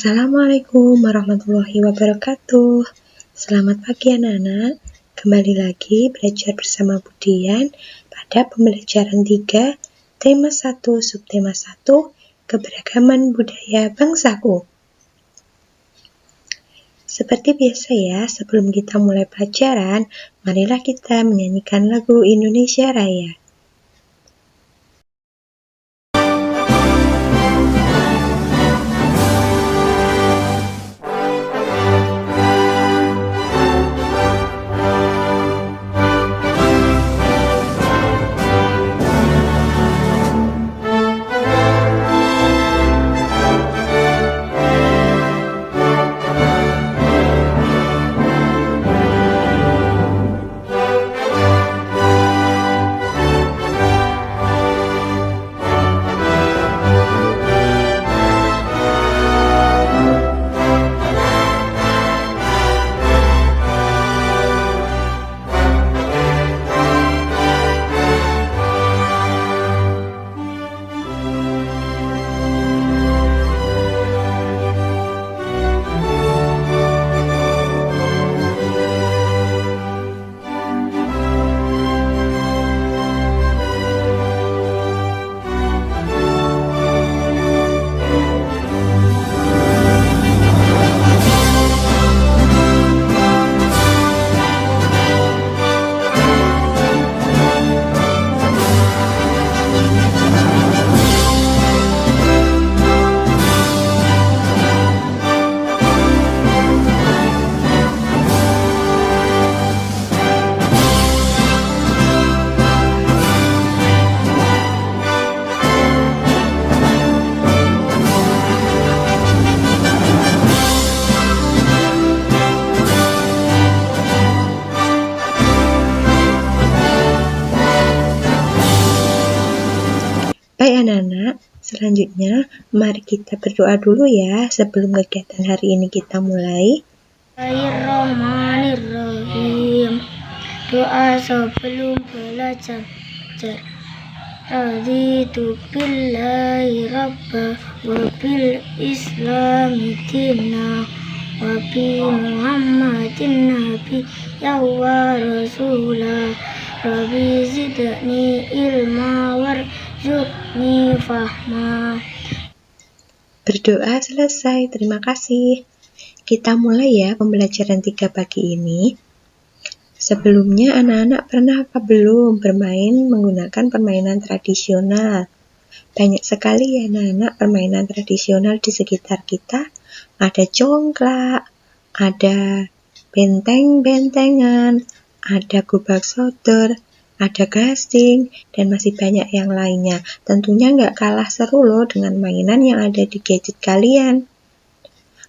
Assalamualaikum warahmatullahi wabarakatuh. Selamat pagi anak-anak. Kembali lagi belajar bersama Bu Dian pada pembelajaran 3, tema 1, subtema 1, keberagaman budaya bangsaku. Seperti biasa ya, sebelum kita mulai pelajaran, marilah kita menyanyikan lagu Indonesia Raya. Baik anak-anak, selanjutnya mari kita berdoa dulu ya sebelum kegiatan hari ini kita mulai. Bismillahirrahmanirrahim. Doa sebelum belajar. Raditu billahi rabba wa bil islami dina wa bi muhammadin nabi ya wa rasulah. Rabbi zidni ilma warzuqni fahma. Berdoa selesai, terima kasih. Kita mulai ya pembelajaran 3 pagi ini. Sebelumnya anak-anak pernah apa belum bermain menggunakan permainan tradisional? Banyak sekali ya anak-anak permainan tradisional di sekitar kita. Ada congklak, ada benteng-bentengan, ada gobak sodor, ada gasing, dan masih banyak yang lainnya. Tentunya nggak kalah seru loh dengan mainan yang ada di gadget kalian.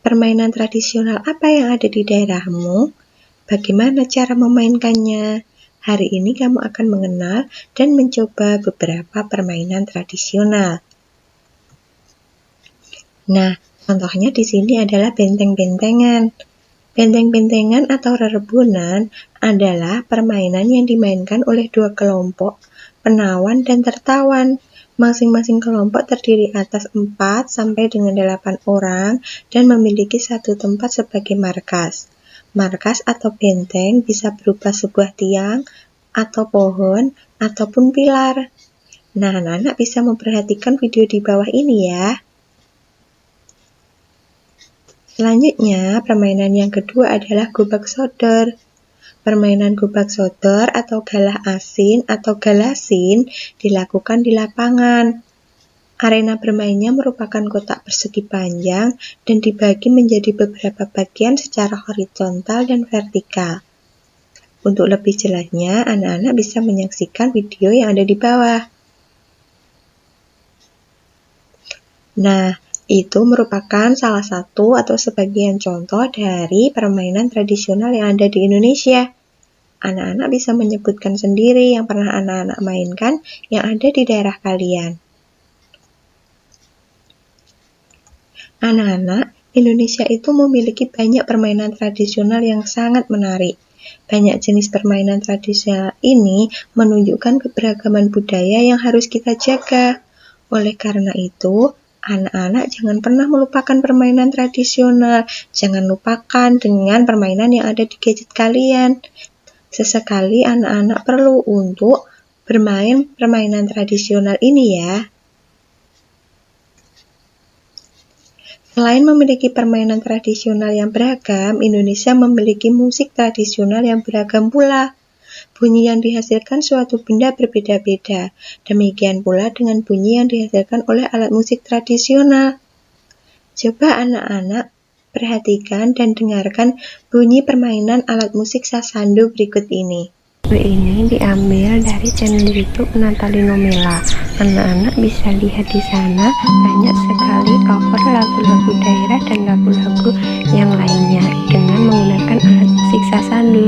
Permainan tradisional apa yang ada di daerahmu? Bagaimana cara memainkannya? Hari ini kamu akan mengenal dan mencoba beberapa permainan tradisional. Nah, contohnya di sini adalah benteng-bentengan. Benteng-bentengan atau rerebunan adalah permainan yang dimainkan oleh 2 kelompok, penawan dan tertawan. Masing-masing kelompok terdiri atas 4 sampai dengan 8 orang dan memiliki satu tempat sebagai markas. Markas atau benteng bisa berupa sebuah tiang, atau pohon, ataupun pilar. Nah, anak-anak bisa memperhatikan video di bawah ini ya. Selanjutnya, permainan yang kedua adalah gobak sodor. Permainan gobak sodor atau galah asin atau galasin dilakukan di lapangan. Arena bermainnya merupakan kotak persegi panjang dan dibagi menjadi beberapa bagian secara horizontal dan vertikal. Untuk lebih jelasnya, anak-anak bisa menyaksikan video yang ada di bawah. Nah, itu merupakan salah satu atau sebagian contoh dari permainan tradisional yang ada di Indonesia. Anak-anak bisa menyebutkan sendiri yang pernah anak-anak mainkan yang ada di daerah kalian. Anak-anak, Indonesia itu memiliki banyak permainan tradisional yang sangat menarik. Banyak jenis permainan tradisional ini menunjukkan keberagaman budaya yang harus kita jaga. Oleh karena itu, anak-anak jangan pernah melupakan permainan tradisional. Jangan lupakan dengan permainan yang ada di gadget kalian. Sesekali anak-anak perlu untuk bermain permainan tradisional ini ya. Selain memiliki permainan tradisional yang beragam, Indonesia memiliki musik tradisional yang beragam pula. Bunyi yang dihasilkan suatu benda berbeda-beda. Demikian pula dengan bunyi yang dihasilkan oleh alat musik tradisional. Coba anak-anak perhatikan dan dengarkan bunyi permainan alat musik sasandu berikut ini. Ini diambil dari channel YouTube Natalino Mela. Anak-anak bisa lihat di sana banyak sekali cover lagu-lagu daerah dan lagu-lagu yang lainnya dengan menggunakan alat musik sasandu.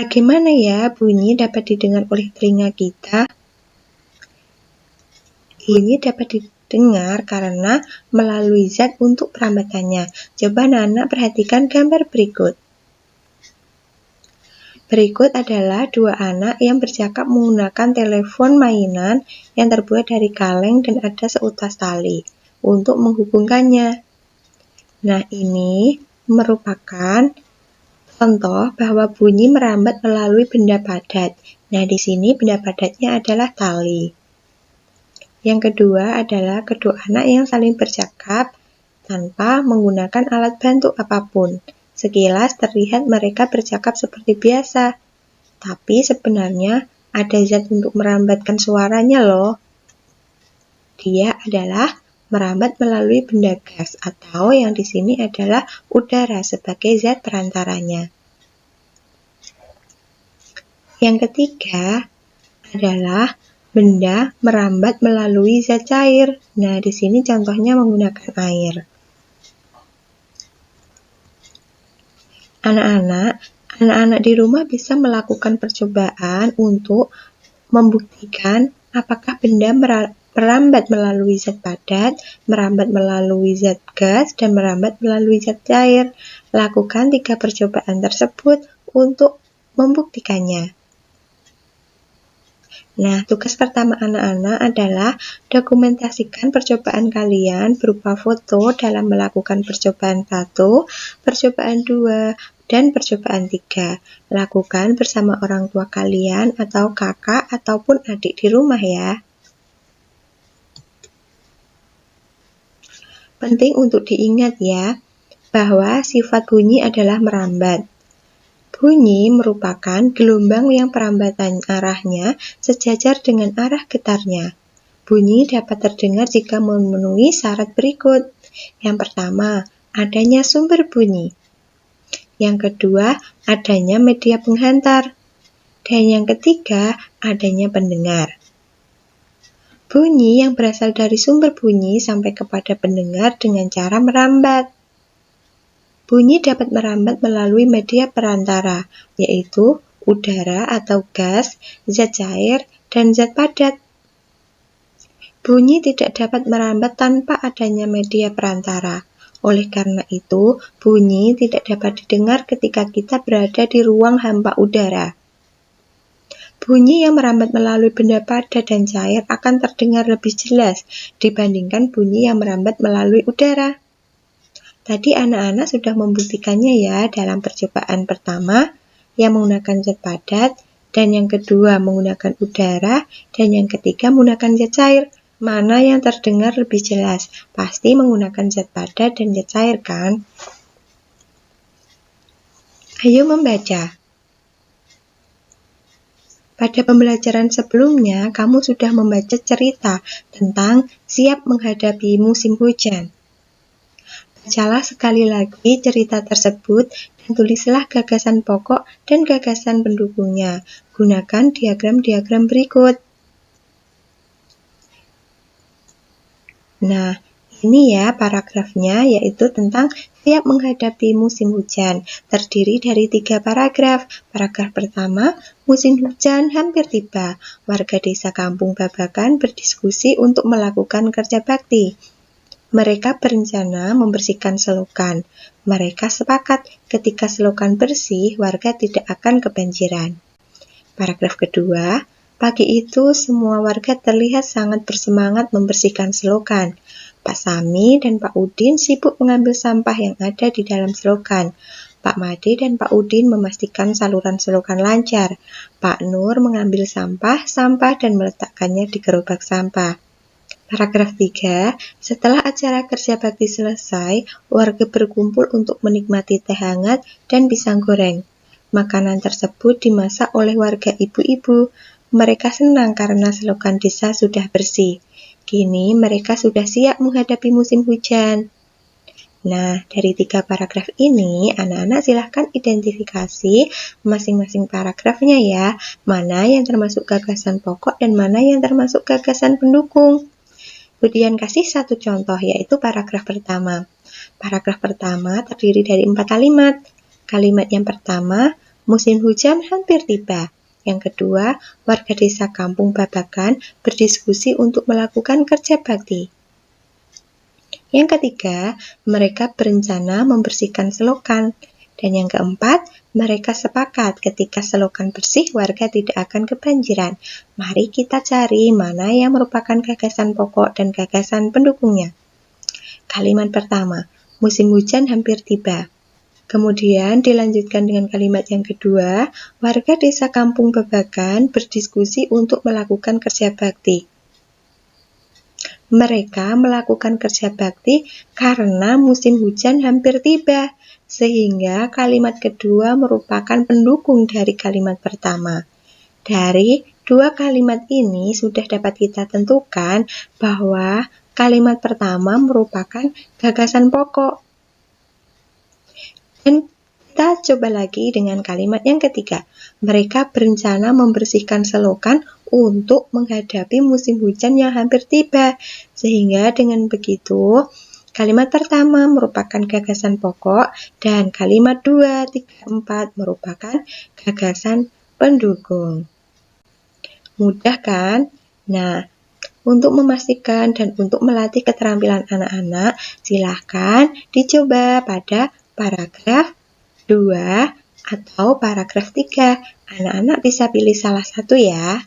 Bagaimana ya bunyi dapat didengar oleh telinga kita? Bunyi dapat didengar karena melalui zat untuk perambatannya. Coba anak-anak perhatikan gambar berikut. Berikut adalah dua anak yang bercakap menggunakan telepon mainan yang terbuat dari kaleng dan ada seutas tali untuk menghubungkannya. Nah, ini merupakan contoh bahwa bunyi merambat melalui benda padat. Nah, di sini benda padatnya adalah tali. Yang kedua adalah kedua anak yang saling bercakap tanpa menggunakan alat bantu apapun. Sekilas terlihat mereka bercakap seperti biasa, tapi sebenarnya ada zat untuk merambatkan suaranya loh. Dia adalah merambat melalui benda gas atau yang di sini adalah udara sebagai zat perantaranya. Yang ketiga adalah benda merambat melalui zat cair. Nah, di sini contohnya menggunakan air. Anak-anak di rumah bisa melakukan percobaan untuk membuktikan apakah benda merambat melalui zat padat, merambat melalui zat gas, dan merambat melalui zat cair. Lakukan 3 percobaan tersebut untuk membuktikannya. Nah, tugas pertama anak-anak adalah dokumentasikan percobaan kalian berupa foto dalam melakukan percobaan 1, percobaan 2, dan percobaan 3. Lakukan bersama orang tua kalian atau kakak ataupun adik di rumah ya. Penting untuk diingat ya, bahwa sifat bunyi adalah merambat. Bunyi merupakan gelombang yang perambatan arahnya sejajar dengan arah getarnya. Bunyi dapat terdengar jika memenuhi syarat berikut. Yang pertama, adanya sumber bunyi. Yang kedua, adanya media penghantar. Dan yang ketiga, adanya pendengar. Bunyi yang berasal dari sumber bunyi sampai kepada pendengar dengan cara merambat. Bunyi dapat merambat melalui media perantara, yaitu udara atau gas, zat cair, dan zat padat. Bunyi tidak dapat merambat tanpa adanya media perantara. Oleh karena itu, bunyi tidak dapat didengar ketika kita berada di ruang hampa udara. Bunyi yang merambat melalui benda padat dan cair akan terdengar lebih jelas dibandingkan bunyi yang merambat melalui udara. Tadi anak-anak sudah membuktikannya ya dalam percobaan pertama yang menggunakan zat padat, dan yang kedua menggunakan udara, dan yang ketiga menggunakan zat cair. Mana yang terdengar lebih jelas? Pasti menggunakan zat padat dan zat cair kan? Ayo membaca. Pada pembelajaran sebelumnya, kamu sudah membaca cerita tentang siap menghadapi musim hujan. Bacalah sekali lagi cerita tersebut dan tulislah gagasan pokok dan gagasan pendukungnya. Gunakan diagram-diagram berikut. Nah, ini ya paragrafnya, yaitu tentang siap menghadapi musim hujan. Terdiri dari 3 paragraf. Paragraf pertama, musim hujan hampir tiba. Warga desa Kampung Babakan berdiskusi untuk melakukan kerja bakti. Mereka berencana membersihkan selokan. Mereka sepakat ketika selokan bersih, warga tidak akan kebanjiran. Paragraf kedua, pagi itu semua warga terlihat sangat bersemangat membersihkan selokan. Pak Sami dan Pak Udin sibuk mengambil sampah yang ada di dalam selokan. Pak Made dan Pak Udin memastikan saluran selokan lancar. Pak Nur mengambil sampah dan meletakkannya di gerobak sampah. Paragraf 3, setelah acara kerja bakti selesai, warga berkumpul untuk menikmati teh hangat dan pisang goreng. Makanan tersebut dimasak oleh warga ibu-ibu. Mereka senang karena selokan desa sudah bersih. Kini mereka sudah siap menghadapi musim hujan. Nah, dari 3 paragraf ini, anak-anak silahkan identifikasi masing-masing paragrafnya ya. Mana yang termasuk gagasan pokok dan mana yang termasuk gagasan pendukung. Kemudian kasih 1 contoh, yaitu paragraf pertama. Paragraf pertama terdiri dari 4 kalimat. Kalimat yang pertama, musim hujan hampir tiba. Yang kedua, warga desa Kampung Babakan berdiskusi untuk melakukan kerja bakti. Yang ketiga, mereka berencana membersihkan selokan. Dan yang keempat, mereka sepakat ketika selokan bersih, warga tidak akan kebanjiran. Mari kita cari mana yang merupakan gagasan pokok dan gagasan pendukungnya. Kalimat pertama, musim hujan hampir tiba. Kemudian dilanjutkan dengan kalimat yang kedua, warga desa Kampung Babakan berdiskusi untuk melakukan kerja bakti. Mereka melakukan kerja bakti karena musim hujan hampir tiba, sehingga kalimat kedua merupakan pendukung dari kalimat pertama. Dari 2 kalimat ini sudah dapat kita tentukan bahwa kalimat pertama merupakan gagasan pokok. Dan kita coba lagi dengan kalimat yang ketiga. Mereka berencana membersihkan selokan untuk menghadapi musim hujan yang hampir tiba. Sehingga dengan begitu, kalimat pertama merupakan gagasan pokok dan kalimat 2, 3, 4 merupakan gagasan pendukung. Mudah kan? Nah, untuk memastikan dan untuk melatih keterampilan anak-anak, silahkan dicoba pada paragraf 2 atau paragraf 3. Anak-anak bisa pilih salah satu ya.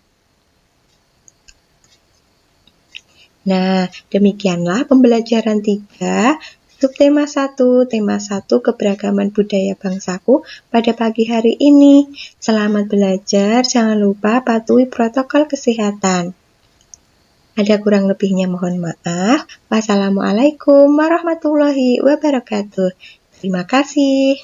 Nah, demikianlah pembelajaran 3 subtema 1, tema 1 keberagaman budaya bangsaku pada pagi hari ini. Selamat belajar, jangan lupa patuhi protokol kesehatan. Ada kurang lebihnya mohon maaf. Wassalamualaikum warahmatullahi wabarakatuh. Terima kasih.